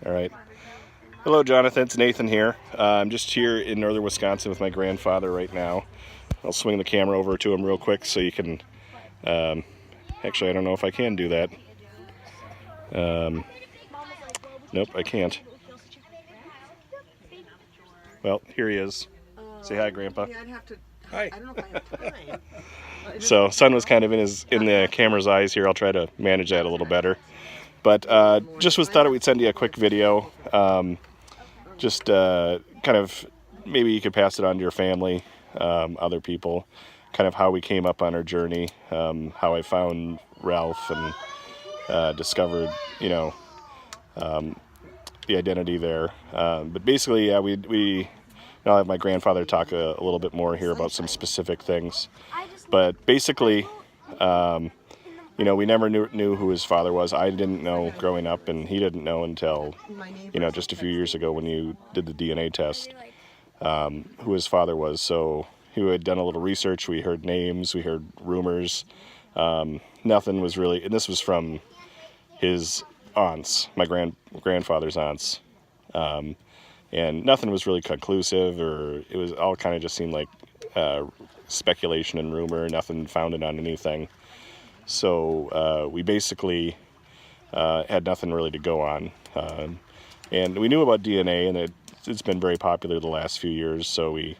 All right. Hello, Jonathan. It's Nathan here. I'm just here in northern Wisconsin with my grandfather right now. I'll swing the camera over to him real quick so you can... actually, I don't know if I can do that. Nope, I can't. Well, here he is. Say hi, Grandpa. Yeah, I'd have to. Hi. I don't know if I have time. So, sun was kind of in the camera's eyes here. I'll try to manage that a little better. But just thought we'd send you a quick video. Just kind of maybe you could pass it on to your family, other people, kind of how we came up on our journey, how I found Ralph and discovered, the identity there. But basically, yeah, we I'll have my grandfather talk a little bit more here about some specific things. But basically, we never knew who his father was. I didn't know growing up, and he didn't know until, just a few years ago when you did the DNA test, who his father was. So he had done a little research. We heard names, we heard rumors. Nothing was really, and this was from his aunts, my grandfather's aunts. And nothing was really conclusive, or it was all kind of just seemed like speculation and rumor, nothing founded on anything. So we basically had nothing really to go on. And we knew about DNA, and it's been very popular the last few years, so we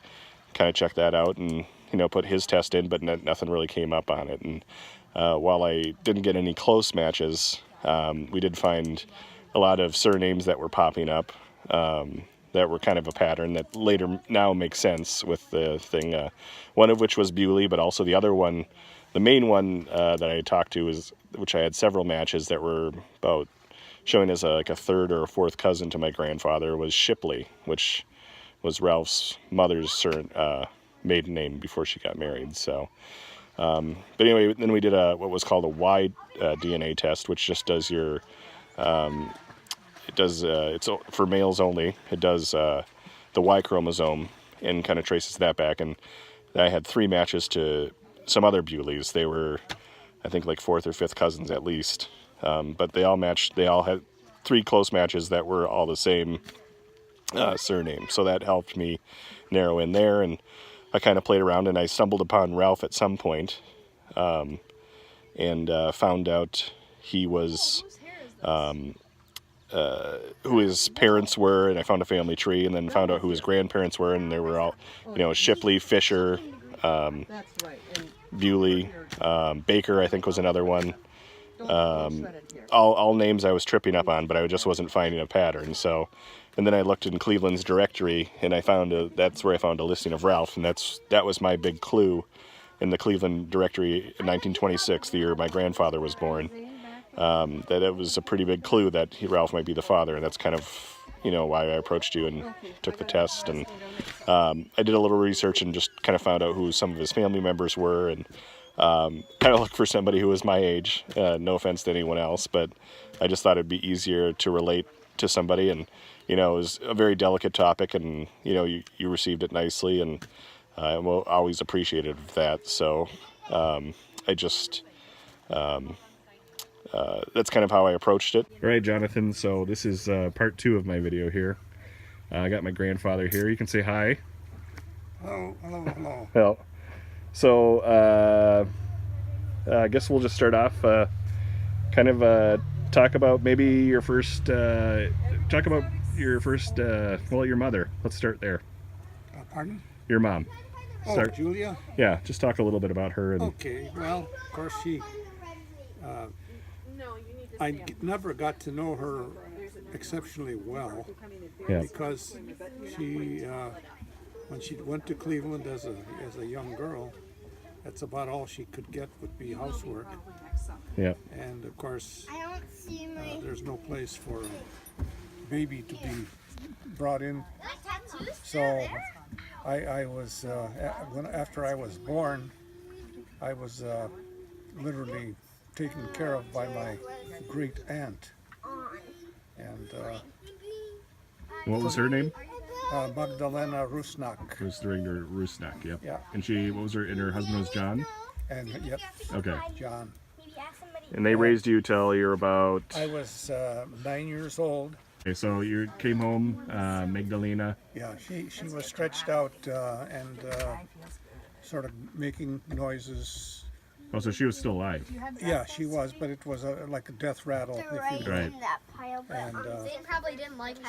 kind of checked that out and, put his test in, but nothing really came up on it. And while I didn't get any close matches, we did find a lot of surnames that were popping up that were kind of a pattern that later now makes sense with the thing. One of which was Bewley, but also the other one, the main one that I talked to, which I had several matches that were about showing as a third or a fourth cousin to my grandfather, was Shipley, which was Ralph's mother's maiden name before she got married. So, but anyway, then we did what was called a Y DNA test, which just does your it's for males only. It does the Y chromosome and kind of traces that back. And I had 3 matches to some other Bewleys. They were, I think, like fourth or fifth cousins at least. But they all matched. They all had 3 close matches that were all the same surname. So that helped me narrow in there. And I kind of played around, and I stumbled upon Ralph at some point, and found out he was who his parents were, and I found a family tree, and then found out who his grandparents were, and they were all, Shipley, Fisher, Bewley, Baker, I think was another one. All names I was tripping up on, but I just wasn't finding a pattern. So, and then I looked in Cleveland's directory, and I found that's where I found a listing of Ralph, and that was my big clue in the Cleveland directory in 1926, the year my grandfather was born. That it was a pretty big clue that Ralph might be the father, and that's kind of why I approached you and took the test. And I did a little research and just kind of found out who some of his family members were, and kind of looked for somebody who was my age. No offense to anyone else, but I just thought it'd be easier to relate to somebody, and it was a very delicate topic, and you received it nicely, and I'm always appreciative of that. So I just that's kind of how I approached it. All right, Jonathan, so this is part 2 of my video here. I got my grandfather here. You can say hi. Hello, hello, hello. Well, so I guess we'll just start off, talk about maybe your first, your mother. Let's start there. Pardon? Your mom. Start. Julia? Yeah, just talk a little bit about her. Okay, well, of course she... I never got to know her exceptionally well, because she, when she went to Cleveland as a young girl, that's about all she could get would be housework. Yeah. And of course, there's no place for a baby to be brought in. So I was after I was born, I was literally taken care of by my great aunt. And what was her name? Magdalena Rusnak. Rusnak, yep. Yeah. And her husband was John? And yep. Okay. John. And they raised you till you're about... I was 9 years old. Okay, so you came home, Magdalena. Yeah, she was stretched out and sort of making noises. Oh, so she was still alive. Yeah, she was, but it was like a death rattle, if you will. Right. And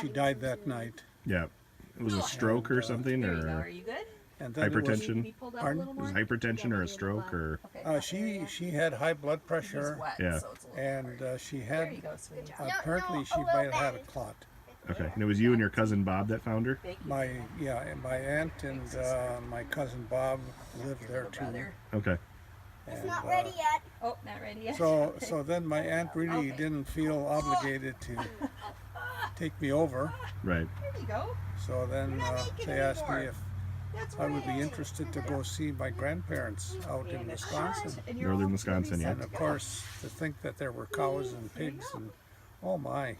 she died that night. Yeah. It was a stroke or something, or And then hypertension. Pardon? It was hypertension or a stroke, or She had high blood pressure, yeah. and she had apparently she might have had a clot. Okay, and it was you and your cousin Bob that found her. My aunt and my cousin Bob lived there too. Okay. And, Not ready yet. Oh, not ready yet. so then my aunt really didn't feel obligated to take me over. Right. There you go. So then they asked me if I would be interested to go see my grandparents out in Wisconsin. Northern Wisconsin, yeah. And of course, to think that there were cows and pigs and oh my,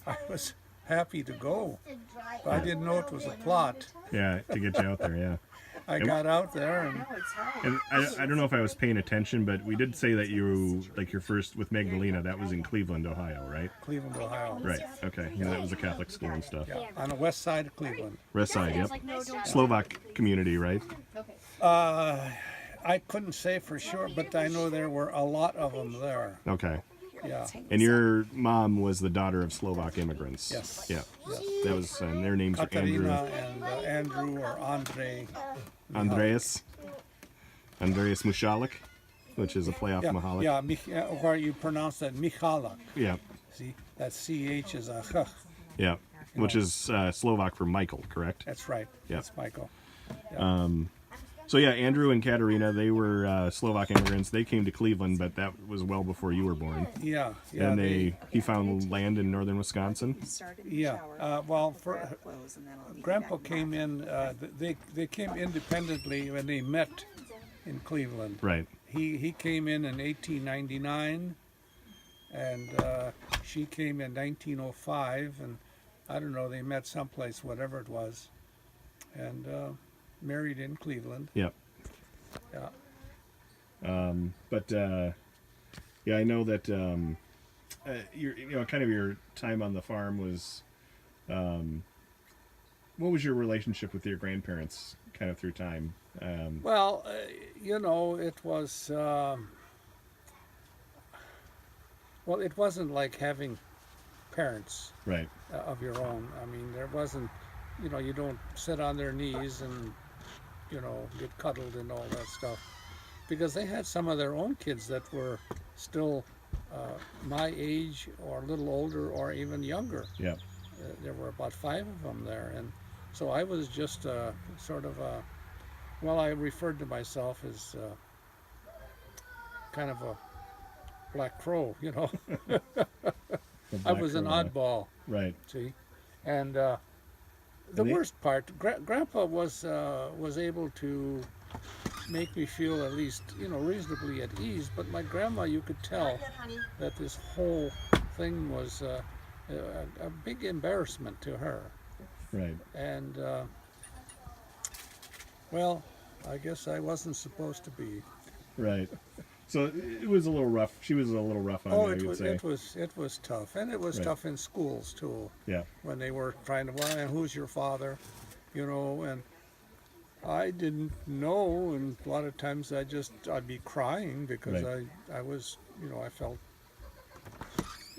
I was happy to go. But I didn't know it was a plot. Yeah, to get you out there, yeah. I got out there And I don't know if I was paying attention, but we did say that you, like your first with Magdalena, that was in Cleveland, Ohio, right? Cleveland, Ohio. Right, okay. Yeah, that was a Catholic school and stuff. Yeah, on the west side of Cleveland. West side, yep. Slovak community, right? I couldn't say for sure, but I know there were a lot of them there. Okay. Yeah. And your mom was the daughter of Slovak immigrants. Yes. Yeah. That was, and their names were Andrew. Katarina and Andrew or Andre. Andreas Mihalek, which is a play off Mihalek. Yeah, where you pronounce that Mihalek. Yeah. See, that CH is a H. Yeah. Which is Slovak for Michael, correct? That's right. Yeah. That's Michael. So yeah, Andrew and Katarina, they were Slovak immigrants. They came to Cleveland, but that was well before you were born. Yeah. And he found land in northern Wisconsin. Yeah. Grandpa came in. They came independently when they met in Cleveland. Right. He came in 1899, and she came in 1905, and I don't know. They met someplace, whatever it was, and married in Cleveland. Yep. Yeah. But yeah, I know that kind of your time on the farm was. What was your relationship with your grandparents, kind of through time? Well, it was. Well, it wasn't like having parents Right. of your own. I mean, there wasn't. You don't sit on their knees and get cuddled and all that stuff, because they had some of their own kids that were still my age or a little older or even younger. Yeah. There were about 5 of them there, and so I was just sort of I referred to myself as kind of a black crow, I was an oddball. Right. See, and the worst part, Grandpa was able to make me feel at least reasonably at ease. But my grandma, you could tell that this whole thing was a big embarrassment to her. Right. And well, I guess I wasn't supposed to be. Right. So it was a little rough. She was a little rough on you, I would say. It was tough, and it was tough in schools too. Yeah. When they were trying to, well, and who's your father, and I didn't know, and a lot of times I'd be crying because I was, I felt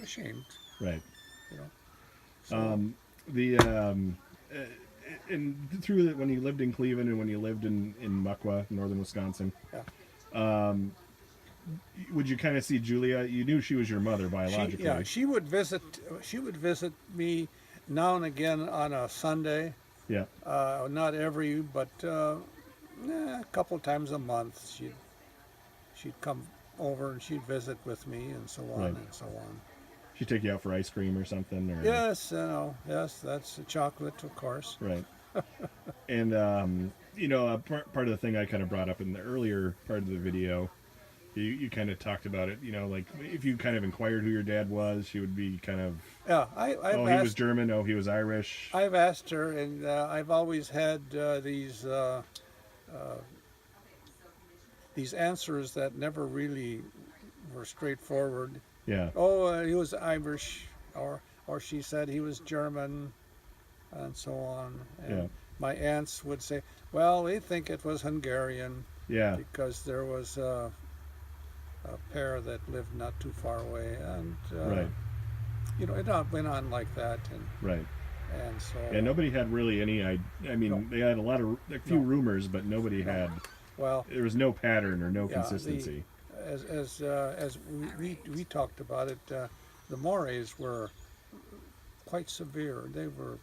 ashamed. Right. So, and through when you lived in Cleveland and when you lived in Muckwa, northern Wisconsin. Yeah. Would you kind of see Julia? You knew she was your mother biologically. She would visit. She would visit me now and again on a Sunday. Yeah. Not every, but a couple times a month. She'd come over and she'd visit with me and so on and so on. She'd take you out for ice cream or something, or yes, yes, that's chocolate, of course. Right. And part of the thing I kind of brought up in the earlier part of the video. You kind of talked about it, like if you kind of inquired who your dad was, she would be kind of, he was German, he was Irish. I've asked her, and I've always had these answers that never really were straightforward. Yeah. Oh, he was Irish, or she said he was German, and so on. And Yeah. my aunts would say, well, they think it was Hungarian Yeah. because there was a pair that lived not too far away, and Right. it went on like that, Right. and so Yeah. Nobody had really any. I no, mean, they had a few no, rumors, but nobody no. had. Well, There was no pattern or no yeah, consistency. as we talked about it, the mores were quite severe. They were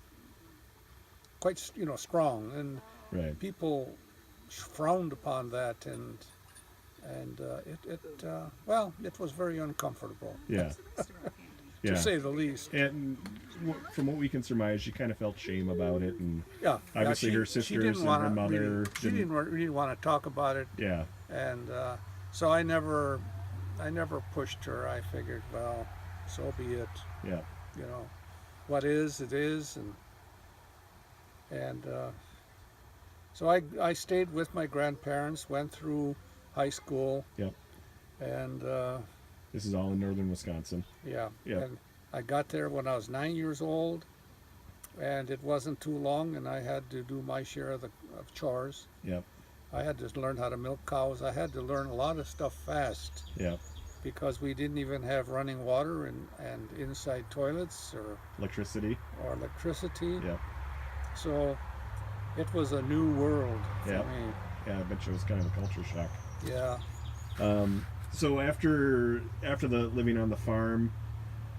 quite strong, and Right. people frowned upon that, and well, it was very uncomfortable, Yeah. to Yeah. say the least. And from what we can surmise, she kind of felt shame about it, and Yeah, obviously her she sisters didn't and want her to mother she didn't really want to talk about it, Yeah. and so I never pushed her. I figured, well, so be it. Yeah. You know, what is it is, and so I stayed with my grandparents, went through high school, Yep. and This is all in northern Wisconsin. yeah, Yep. and I got there when I was 9 years old, and it wasn't too long, and I had to do my share of chores. Yep. I had to learn how to milk cows. I had to learn a lot of stuff fast Yep. because we didn't even have running water and inside toilets Electricity. or electricity. Yep. So it was a new world for Yep. me. Yeah, I bet you it was kind of a culture shock. Yeah. So after the living on the farm,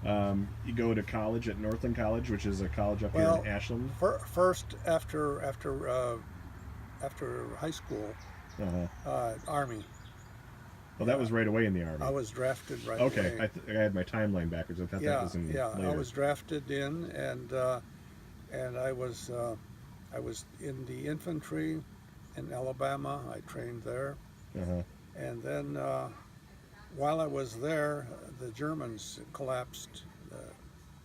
you go to college at Northland College, which is a college up here in Ashland. First after high school, Army. Well, that was right away in the Army. I was drafted right Okay, away. I had my timeline backwards. I thought that was in later. I was drafted in, and I was in the infantry in Alabama. I trained there, and then while I was there, the Germans collapsed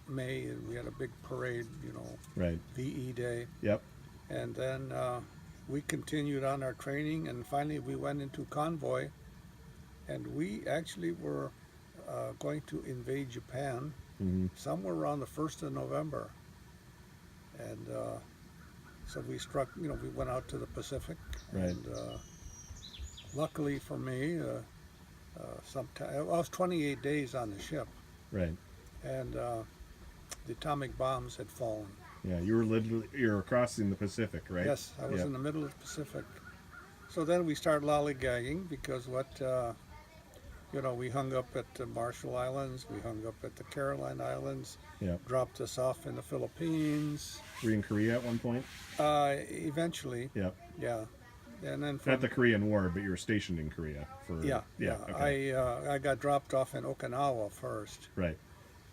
May, and we had a big parade, Right. VE Day. Yep. And then we continued on our training, and finally we went into convoy, and we actually were going to invade Japan somewhere around the 1st of November. And so we struck, we went out to the Pacific. Right. And luckily for me, I was 28 days on the ship, Right. and the atomic bombs had fallen. Yeah, you were crossing the Pacific, right? Yes, I was Yep. in the middle of the Pacific. So then we started lollygagging because we hung up at the Marshall Islands, we hung up at the Caroline Islands, Yep. dropped us off in the Philippines. Were you in Korea at one point? Eventually, Yep. yeah. And then Not the Korean War, but you were stationed in Korea for. yeah. Okay. I got dropped off in Okinawa first, Right.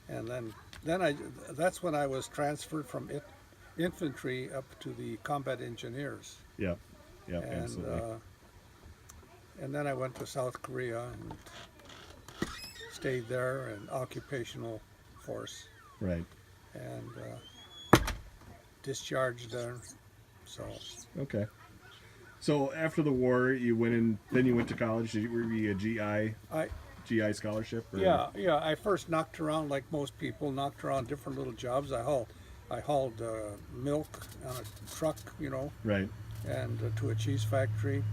and that's when I was transferred from infantry up to the combat engineers. Yep. Yep. And Absolutely. and then I went to South Korea and stayed there in occupational force, Right. and discharged there. So Okay. So after the war, you went in. Then you went to college. Were you a GI scholarship? Or? yeah. I first knocked around like most people, knocked around different little jobs. I hauled milk on a truck, Right. and to a cheese factory,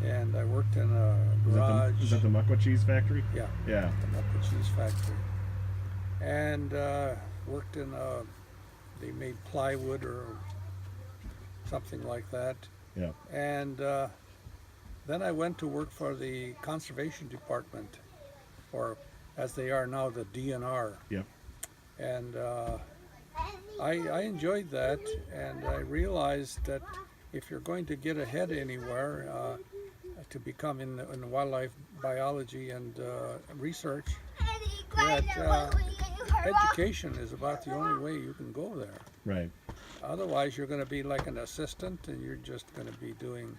and I worked in a garage. Is that the Muckwa cheese factory? Yeah. Yeah. The Muppet Cheese Factory, and worked in they made plywood or something like that, Yeah. and then I went to work for the conservation department, or as they are now, the DNR, Yep. and I enjoyed that, and I realized that if you're going to get ahead anywhere, to become in the wildlife biology and research, that education is about the only way you can go there. Right. Otherwise, you're going to be like an assistant, and you're just going to be doing.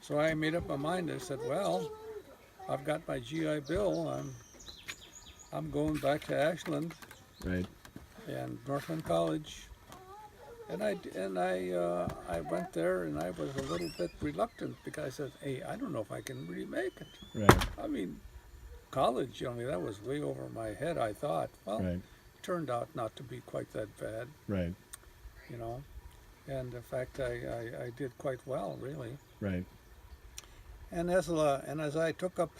So I made up my mind. I said, "Well, I've got my GI Bill. I'm going back to Ashland Right. and Northland College." And I went there, and I was a little bit reluctant because I said, "Hey, I don't know if I can really make it." Right. I mean, college, that was way over my head. I thought, well, Right. turned out not to be quite that bad, Right. you know. And in fact, I did quite well, really. Right. And as I took up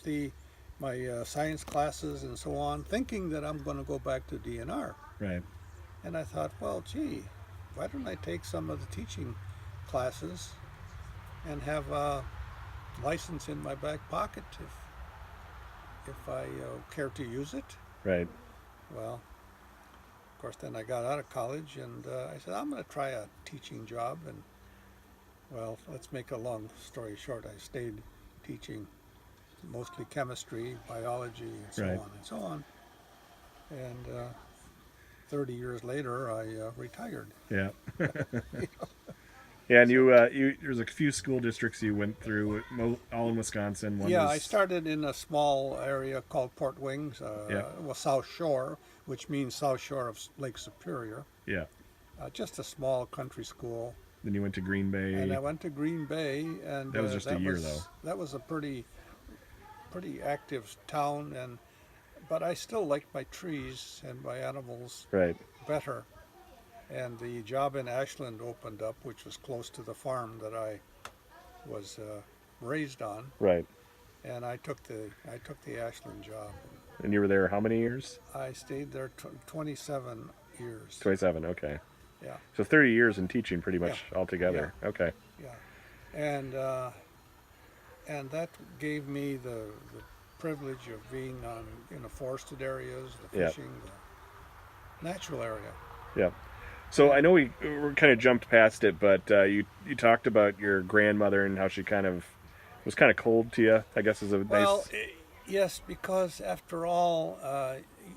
my science classes and so on, thinking that I'm going to go back to DNR, Right. and I thought, well, gee, why don't I take some of the teaching classes and have a license in my back pocket if I care to use it? Right. Well, of course, then I got out of college and I said, I'm going to try a teaching job. And well, let's make a long story short. I stayed teaching mostly chemistry, biology, and so Right. on and so on. And 30 years later, I retired. Yeah. Yeah, and you there's a few school districts you went through, all in Wisconsin. One Yeah, was, I started in a small area called Port Wings, Yeah. well, South Shore, which means South Shore of Lake Superior. Yeah. Just a small country school. Then you went to Green Bay. And I went to Green Bay, and That was just a year, though. That was a pretty active town, but I still liked my trees and my animals Right. better. And the job in Ashland opened up, which was close to the farm that I was raised on, Right. and I took the Ashland job. And you were there how many years? I stayed there 27 years. 27. Okay. Yeah, So 30 years in teaching, pretty much altogether. Okay. yeah, and that gave me the privilege of being in the forested areas, the Yeah. fishing, the natural area. Yeah. So I know we kind of jumped past it, but you talked about your grandmother and how she was kind of cold to you, I guess is a Well, nice. yes, because after all,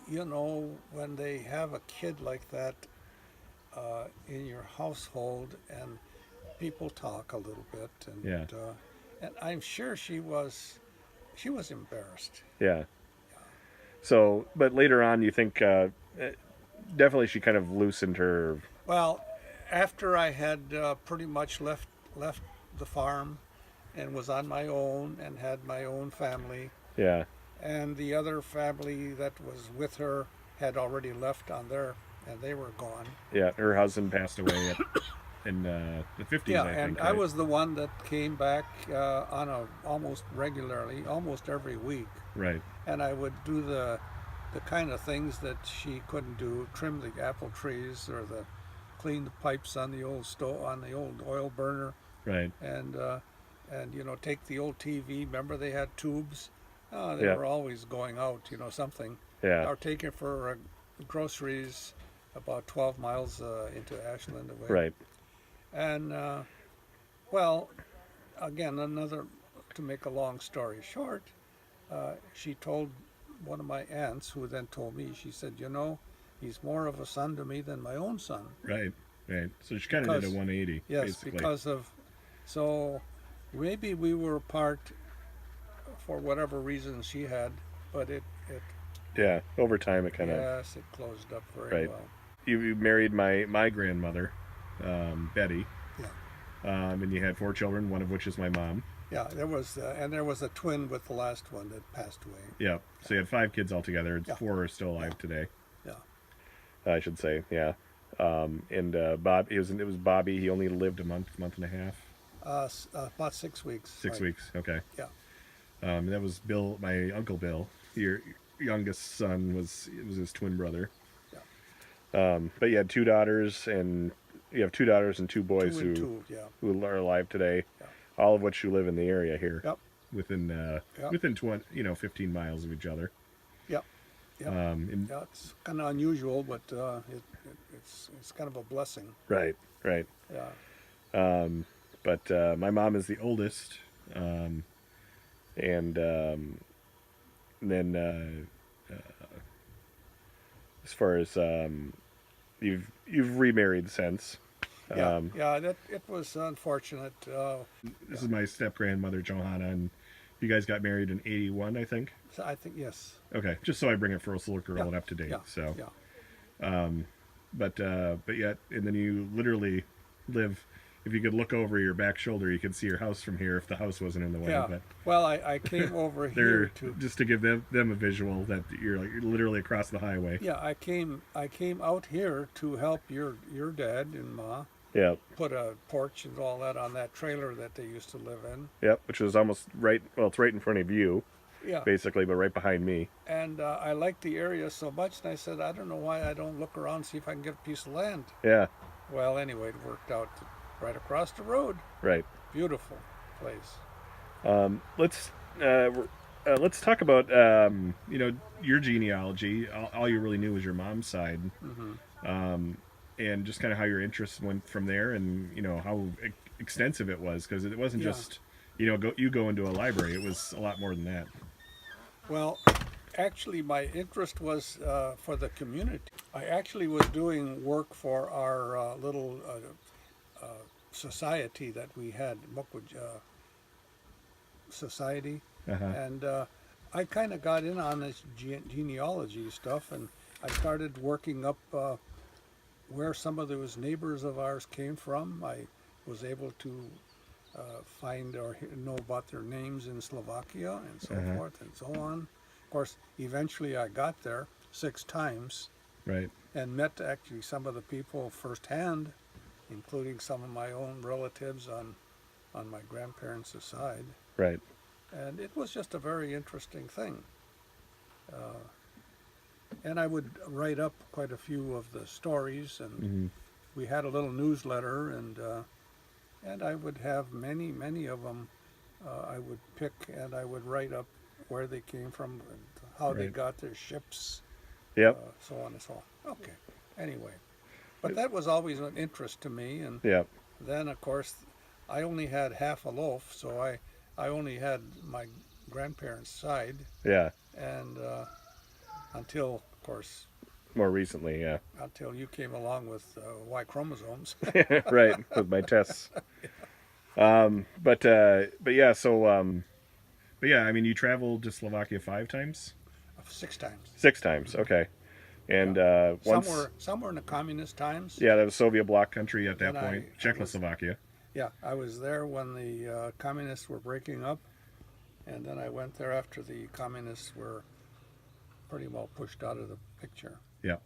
when they have a kid like that in your household, and people talk a little bit, and I'm sure she was embarrassed. Yeah. So, but later on, you think definitely she kind of loosened her. Well, after I had pretty much left the farm and was on my own and had my own family, Yeah. and the other family that was with her had already left and they were gone. Yeah. Her husband passed away in the 50s, Yeah, I and think. I right? was the one that came back almost regularly, almost every week, Right. and I would do the kind of things that she couldn't do: trim the apple trees, or clean the pipes on the old stove, on the old oil burner, Right. and take the old TV. Remember they had tubes? They Yeah. were always going out, something. Yeah. Or take it for groceries about 12 miles into Ashland away. Right. And well, again, to make a long story short, she told one of my aunts, who then told me, she said, he's more of a son to me than my own son. Right. Right. So she kind of did a 180. Yes, basically. so maybe we were apart for whatever reason she had, but it Yeah. Over time, it kind of. yes, it closed up very Right. well. You married my grandmother, Betty. Yeah. And you had 4 children, one of which is my mom. Yeah, there was a twin with the last one that passed away. Yeah. So you had 5 kids altogether. Yeah. 4 are still alive today. Yeah. I should say. Yeah. And Bob, it was Bobby. He only lived a month and a half. About 6 weeks. 6 right. weeks. Okay. Yeah. That was Bill, my uncle Bill. Your youngest son was his twin brother. Yeah. But you had 2 daughters, and you have 2 daughters and 2 boys 2 and 2, yeah. who are alive today. Yeah. All of which who live in the area here. Yep. Within Yep. within 15 miles of each other. Yep. Yep. Yeah, it's kind of unusual, but it's kind of a blessing. Right. Right. Yeah. But my mom is the oldest, and then as far as you've remarried since. Yeah. It was unfortunate. This is my step grandmother Johanna, and you guys got married in '81, I think. So I think yes. Okay, just so I bring it full circle and up to date. Yeah. So, Yeah. but yet, and then you literally live if you could look over your back shoulder, you could see your house from here if the house wasn't in the way. Yeah. But Well, I came over here to just to give them a visual that you're literally across the highway. yeah. I came out here to help your dad and ma Yeah. put a porch and all that on that trailer that they used to live in. Yep. Which was almost right. Well, it's right in front of you, Yeah. basically, but right behind me. And I liked the area so much, and I said, I don't know why I don't look around and see if I can get a piece of land. Yeah. Well, anyway, it worked out right across the road. Right. Beautiful place. Let's talk about your genealogy. All you really knew was your mom's side, and just kind of how your interests went from there, and how extensive it was, because it wasn't just go into a library. It was a lot more than that. Well, actually, my interest was for the community. I actually was doing work for our little society that we had, Mukwaj Society, and I kind of got in on this genealogy stuff, and I started working up where some of those neighbors of ours came from. I was able to find or know about their names in Slovakia and so forth and so on. Of course, eventually I got there 6 times, right, and met actually some of the people firsthand, including some of my own relatives on my grandparents' side. right, And it was just a very interesting thing. And I would write up quite a few of the stories, and we had a little newsletter, and I would have many of them. I would pick and I would write up where they came from, and how they got their ships, yep, so on and so on. Okay, anyway. But that was always an interest to me, and yep, then, of course, I only had half a loaf, so I only had my grandparents' side, yeah, and until, of course, more recently, yeah, until you came along with Y chromosomes. right, with my tests. But yeah, so but yeah, I mean, you traveled to Slovakia 5 times? 6 times. 6 times, okay. And once Some were in the communist times. yeah, that was Soviet bloc country at that And point, Czechoslovakia. Yeah, I was there when the communists were breaking up, and then I went there after the communists were pretty well pushed out of the picture. Yeah.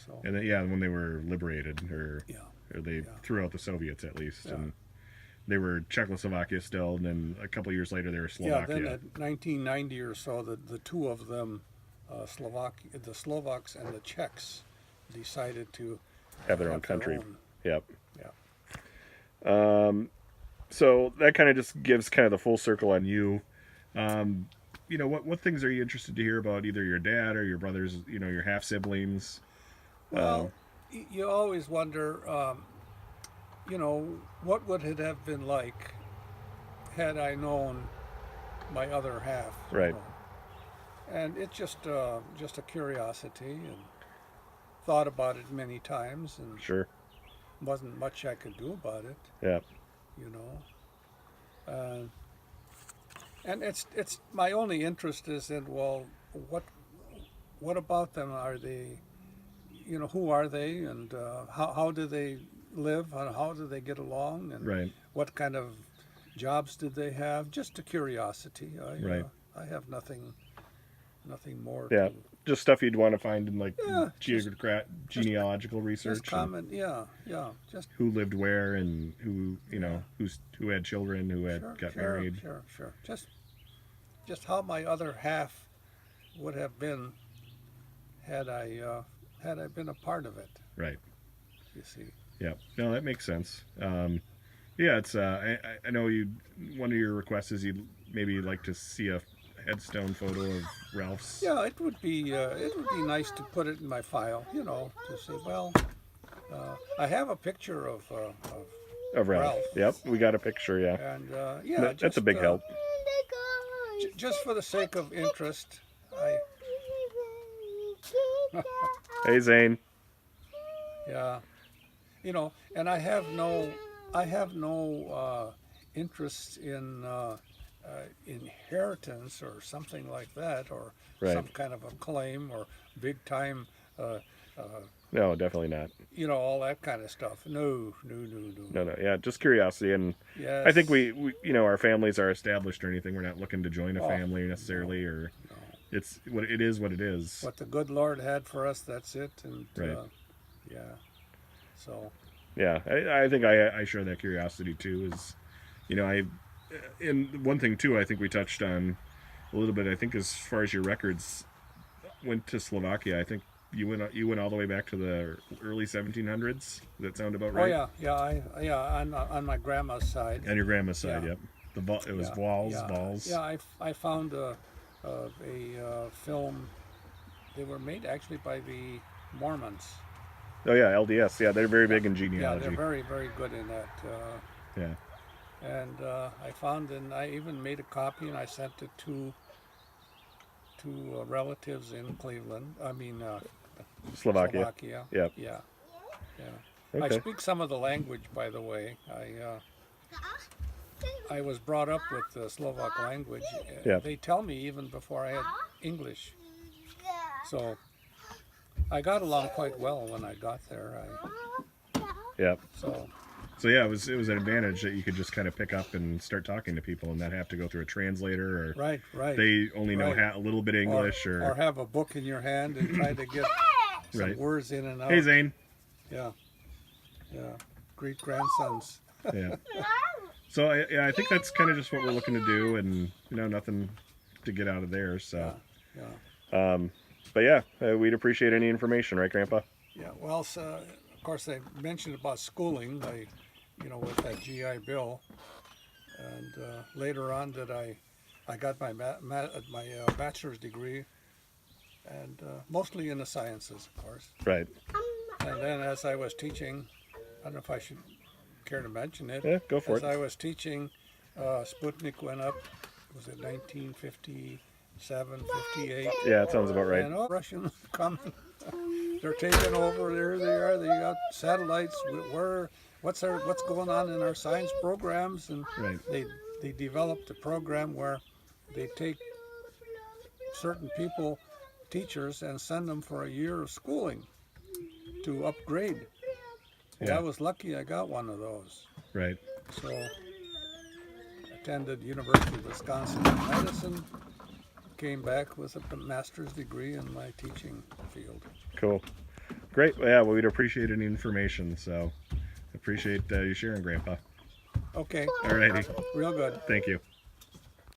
So And then, yeah, when they were liberated, or they threw out the Soviets at least, and they were Czechoslovakia still, and then a couple years later they were Slovakia. Yeah, then at 1990 or so, the two of them, the Slovaks and the Czechs, decided to have their own country. Yep. Yeah. So that kind of just gives kind of the full circle on you. What things are you interested to hear about either your dad or your brothers, your half siblings? Well, you always wonder, what would it have been like had I known my other half? Right. And it's just a curiosity, and thought about it many times, and Sure. wasn't much I could do about it. Yeah. And it's my only interest is in, well, what about them? Are they, who are they, and how do they live, and how do they get along, and Right. what kind of jobs did they have? Just a curiosity. Right. I have nothing more. Yeah. To, Just stuff you'd want to find in like just genealogical research. just comment. Yeah. Just who lived where, and who who had children, who had got married. Sure. Just how my other half would have been had I been a part of it. Right. You see. Yeah. No, that makes sense. Yeah, it's I know one of your requests is you'd maybe like to see a headstone photo of Ralph's. Yeah, it would be nice to put it in my file. To say, well, I have a picture of Ralph. Yep, we got a picture. Yeah. And that's a big help. Just for the sake of interest, Hey, Zane. Yeah, and I have no interest in inheritance or something like that, or Right. some kind of a claim or big time No, definitely not. You know, all that kind of stuff. No, no, no, no. No, no, yeah, just curiosity, and Yes. I think we you know, our families are established or anything. We're not looking to join a Oh, family necessarily, or no. it's what it is. What it is. What the good Lord had for us, that's it. And Right. yeah, so Yeah, I think I share that curiosity too. Is, you know, and one thing too, I think we touched on a little bit. I think as far as your records went to Slovakia, I think you went all the way back to the early 1700s. Does that sound about right? Oh yeah, on my grandma's side. On your grandma's side, Yeah. yep. It was Yeah, walls, yeah, balls. Yeah, I found a film. They were made actually by the Mormons. Oh yeah, LDS. Yeah, they're very Yeah, big in yeah, genealogy. they're very, very good in that. Yeah. And I found, and I even made a copy, and I sent it to relatives in Cleveland. I mean, Slovakia. Slovakia. Yep. Yeah, yeah. I Okay. speak some of the language, by the way. I was brought up with the Slovak language. Yep. They tell me even before I had English. So I got along quite well when I got there. Yep. So So yeah, it was an advantage that you could just kind of pick up and start talking to people and not have to go through a translator, or right. they only know Right. a little bit of English, or have a book in your hand and try to get some Right. words in and out. Hey Zane. Yeah, yeah. Great grandsons. Yeah. So I think that's kind of just what we're looking to do, and you know, nothing to get out of there. So, Yeah. but yeah, we'd appreciate any information, right, Grandpa? Yeah. Well, so, of course, they mentioned about schooling. With that GI Bill, and later on that I got my bachelor's degree, and mostly in the sciences, of course. Right. And then as I was teaching, I don't know if I should care to mention it. Yeah, go for As it. I was teaching, Sputnik went up. Was it 1957, 58? Yeah, it sounds about right. And Russians coming. They're taking over. There they are. They got satellites. What's going on in our science programs? And Right. they developed a program where they take certain people, teachers, and send them for a year of schooling to upgrade. Well, Yeah. I was lucky I got one of those. Right. So attended University of Wisconsin in Madison, came back with a master's degree in my teaching field. Cool. Great. Yeah, well, we'd appreciate any information. So appreciate you sharing, Grandpa. Okay. Alrighty. Real good. Thank you.